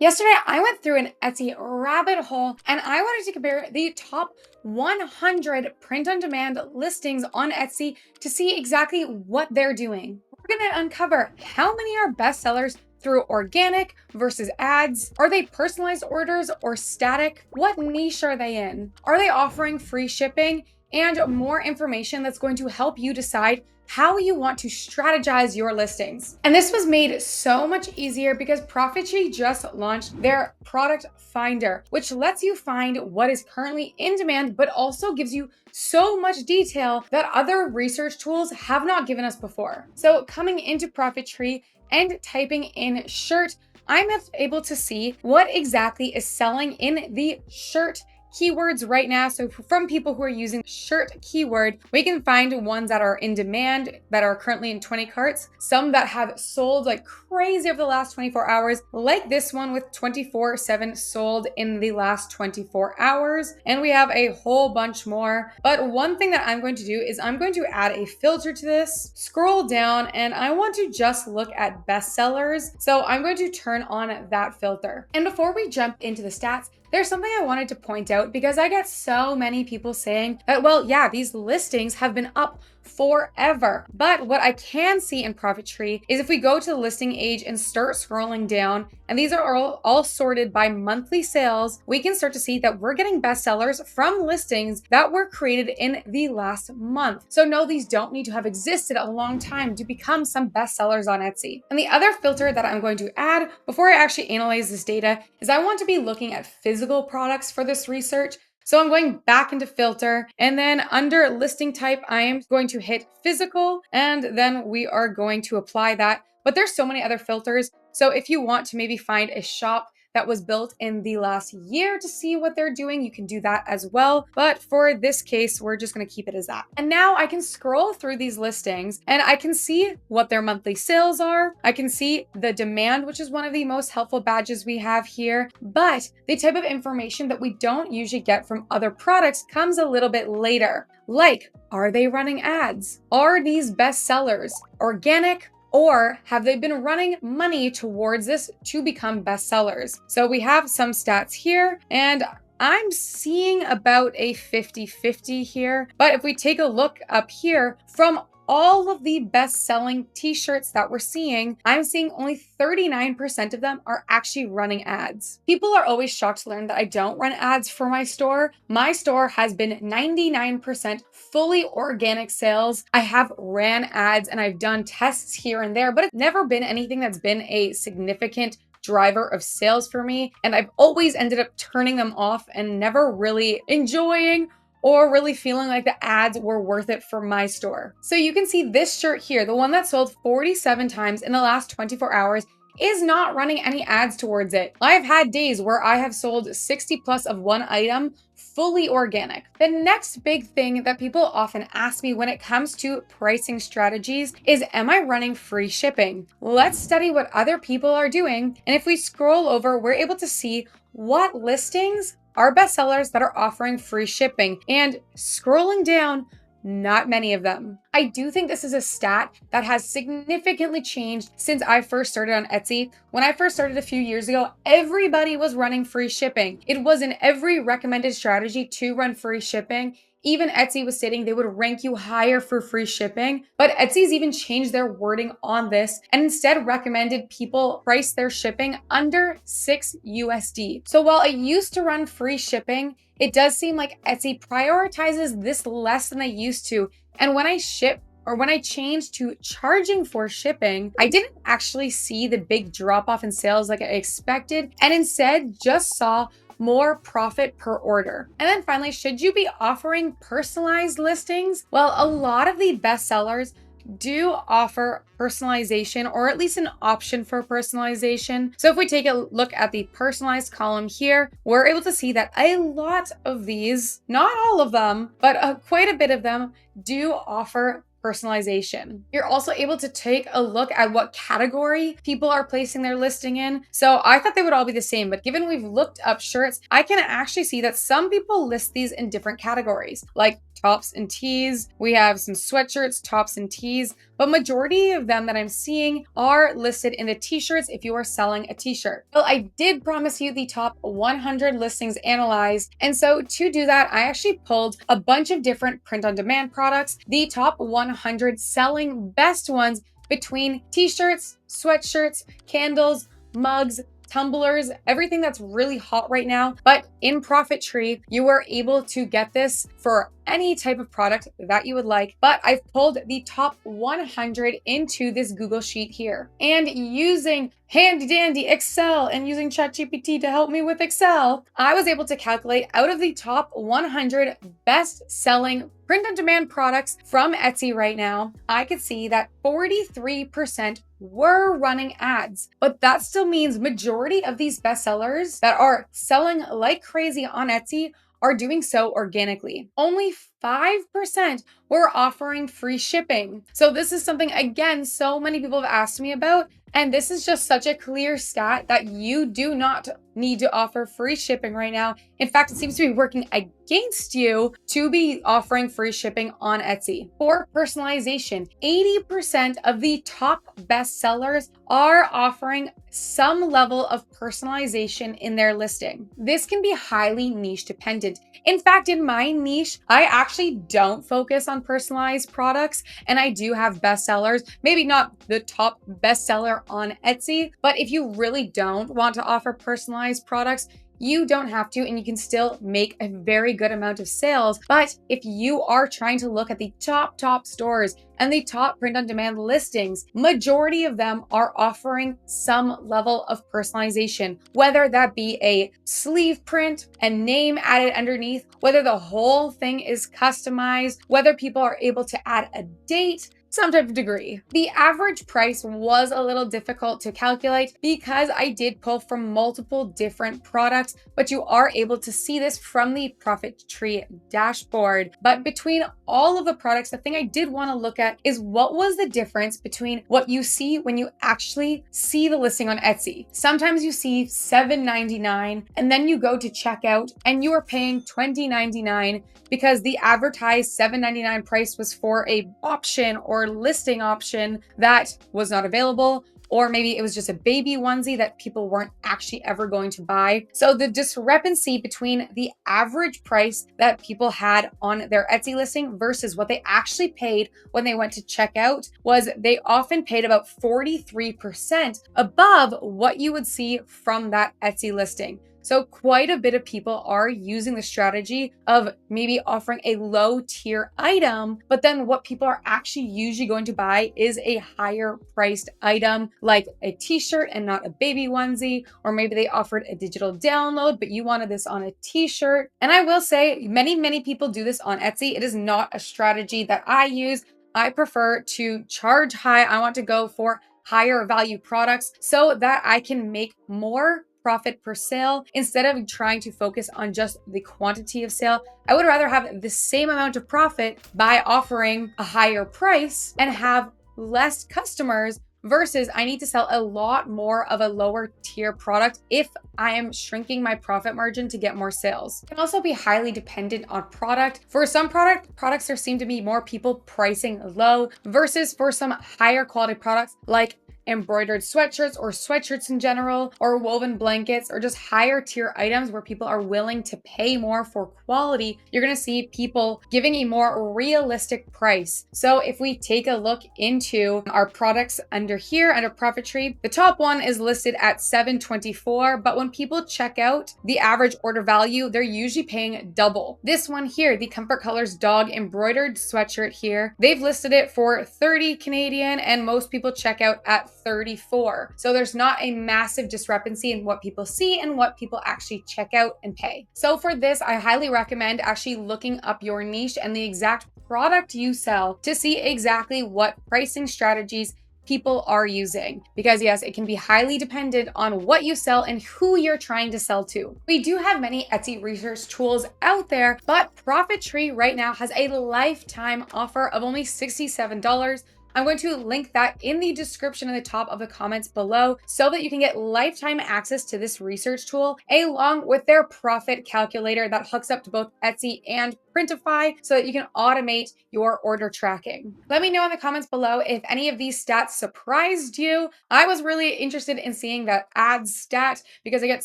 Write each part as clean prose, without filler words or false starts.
Yesterday, I went through an Etsy rabbit hole and I wanted to compare the top 100 print on demand listings on Etsy to see exactly what they're doing. We're going to uncover how many are bestsellers through organic versus ads. Are they personalized orders or static? What niche are they in? Are they offering free shipping? And more information that's going to help you decide how you want to strategize your listings. And this was made so much easier because ProfitTree just launched their product finder, which lets you find what is currently in demand, but also gives you so much detail that other research tools have not given us before. So coming into ProfitTree and typing in shirt, I'm able to see what exactly is selling in the shirt keywords right now. So from people who are using shirt keyword, we can find ones that are in demand that are currently in 20 carts, some that have sold like crazy over the last 24 hours, like this one with 24/7 sold in the last 24 hours. And we have a whole bunch more. But one thing that I'm going to do is I'm going to add a filter to this, scroll down, and I want to just look at bestsellers. So I'm going to turn on that filter. And before we jump into the stats, there's something I wanted to point out because I get so many people saying that, well, yeah, these listings have been up forever. But what I can see in ProfitTree is if we go to the listing age and start scrolling down, and these are all sorted by monthly sales, we can start to see that we're getting bestsellers from listings that were created in the last month. So no, these don't need to have existed a long time to become some bestsellers on Etsy. And the other filter that I'm going to add before I actually analyze this data is I want to be looking at physical products for this research. So I'm going back into filter, and then under listing type, I am going to hit physical, and then we are going to apply that. But there's so many other filters. So if you want to maybe find a shop that was built in the last year to see what they're doing, you can do that as well. But for this case, we're just going to keep it as that. And now I can scroll through these listings and I can see what their monthly sales are. I can see the demand, which is one of the most helpful badges we have here. But the type of information that we don't usually get from other products comes a little bit later. Like, are they running ads? Are these bestsellers organic? Or have they been running money towards this to become bestsellers? So we have some stats here, and I'm seeing about a 50-50 here. But if we take a look up here, from all of the best-selling t-shirts that we're seeing, I'm seeing only 39% of them are actually running ads. People are always shocked to learn that I don't run ads for my store. My store has been 99% fully organic sales. I have ran ads and I've done tests here and there, but it's never been anything that's been a significant driver of sales for me. And I've always ended up turning them off and never really enjoying or really feeling like the ads were worth it for my store. So you can see this shirt here, the one that sold 47 times in the last 24 hours, is not running any ads towards it. I've had days where I have sold 60 plus of one item fully organic. The next big thing that people often ask me when it comes to pricing strategies is, am I running free shipping? Let's study what other people are doing. And if we scroll over, we're able to see what listings are bestsellers that are offering free shipping. And scrolling down, not many of them. I do think this is a stat that has significantly changed since I first started on Etsy. When I first started a few years ago, everybody was running free shipping. It was in every recommended strategy to run free shipping. Even Etsy was stating they would rank you higher for free shipping, but Etsy's even changed their wording on this and instead recommended people price their shipping under $6 USD. So while it used to run free shipping, it does seem like Etsy prioritizes this less than they used to. And when I changed to charging for shipping, I didn't actually see the big drop off in sales like I expected, and instead just saw more profit per order. And then finally, should you be offering personalized listings? Well, a lot of the best sellers do offer personalization, or at least an option for personalization. So if we take a look at the personalized column here, we're able to see that a lot of these, not all of them, but quite a bit of them do offer personalization. You're also able to take a look at what category people are placing their listing in. So I thought they would all be the same, but given we've looked up shirts, I can actually see that some people list these in different categories, like tops and tees. We have some sweatshirts, tops and tees. but majority of them that I'm seeing are listed in the t-shirts if you are selling a t-shirt. Well, I did promise you the top 100 listings analyzed, and so to do that, I actually pulled a bunch of different print-on-demand products, the top 100 selling best ones between t-shirts, sweatshirts, candles, mugs, tumblers, everything that's really hot right now. But in ProfitTree, you are able to get this for any type of product that you would like. But I've pulled the top 100 into this Google Sheet here. And using handy dandy Excel and using ChatGPT to help me with Excel, I was able to calculate out of the top 100 best selling print-on-demand products from Etsy right now, I could see that 43% were running ads. But that still means majority of these bestsellers that are selling like crazy on Etsy are doing so organically. Only 5% were offering free shipping. So this is something, again, so many people have asked me about. And this is just such a clear stat that you do not need to offer free shipping right now. In fact, it seems to be working against you to be offering free shipping on Etsy. For personalization, 80% of the top bestsellers are offering some level of personalization in their listing. This can be highly niche dependent. In fact, in my niche, I actually don't focus on personalized products, and I do have bestsellers, maybe not the top bestseller on Etsy, but if you really don't want to offer personalized products, you don't have to, and you can still make a very good amount of sales. But if you are trying to look at the top stores and the top print-on-demand listings, majority of them are offering some level of personalization, whether that be a sleeve print, a name added underneath, whether the whole thing is customized, whether people are able to add a date, some type of degree. The average price was a little difficult to calculate because I did pull from multiple different products, but you are able to see this from the ProfitTree dashboard. But between all of the products, the thing I did want to look at is what was the difference between what you see when you actually see the listing on Etsy. Sometimes you see $7.99 and then you go to checkout and you are paying $20.99 because the advertised $7.99 price was for a option or listing option that was not available, or maybe it was just a baby onesie that people weren't actually ever going to buy. So the discrepancy between the average price that people had on their Etsy listing versus what they actually paid when they went to checkout was they often paid about 43% above what you would see from that Etsy listing. So quite a bit of people are using the strategy of maybe offering a low tier item, but then what people are actually usually going to buy is a higher priced item like a t-shirt and not a baby onesie, or maybe they offered a digital download, but you wanted this on a t-shirt. And I will say many people do this on Etsy. It is not a strategy that I use. I prefer to charge high. I want to go for higher value products so that I can make more profit per sale instead of trying to focus on just the quantity of sale. I would rather have the same amount of profit by offering a higher price and have less customers versus I need to sell a lot more of a lower tier product if I am shrinking my profit margin to get more sales. It can also be highly dependent on product. For some products, there seem to be more people pricing low versus for some higher quality products like embroidered sweatshirts or sweatshirts in general, or woven blankets, or just higher tier items where people are willing to pay more for quality, you're going to see people giving a more realistic price. So if we take a look into our products under here, under ProfitTree, the top one is listed at $7.24, but when people check out the average order value, they're usually paying double. This one here, the Comfort Colors dog embroidered sweatshirt here, they've listed it for 30 Canadian, and most people check out at 34. So there's not a massive discrepancy in what people see and what people actually check out and pay. So for this, I highly recommend actually looking up your niche and the exact product you sell to see exactly what pricing strategies people are using. Because yes, it can be highly dependent on what you sell and who you're trying to sell to. We do have many Etsy research tools out there, but ProfitTree right now has a lifetime offer of only $67 I'm going to link that in the description in the top of the comments below so that you can get lifetime access to this research tool along with their profit calculator that hooks up to both Etsy and Printify so that you can automate your order tracking. Let me know in the comments below if any of these stats surprised you. I was really interested in seeing that ads stat because I get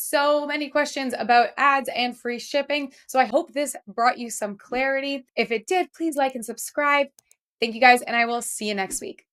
so many questions about ads and free shipping. So I hope this brought you some clarity. If it did, please like and subscribe. Thank you guys, and I will see you next week.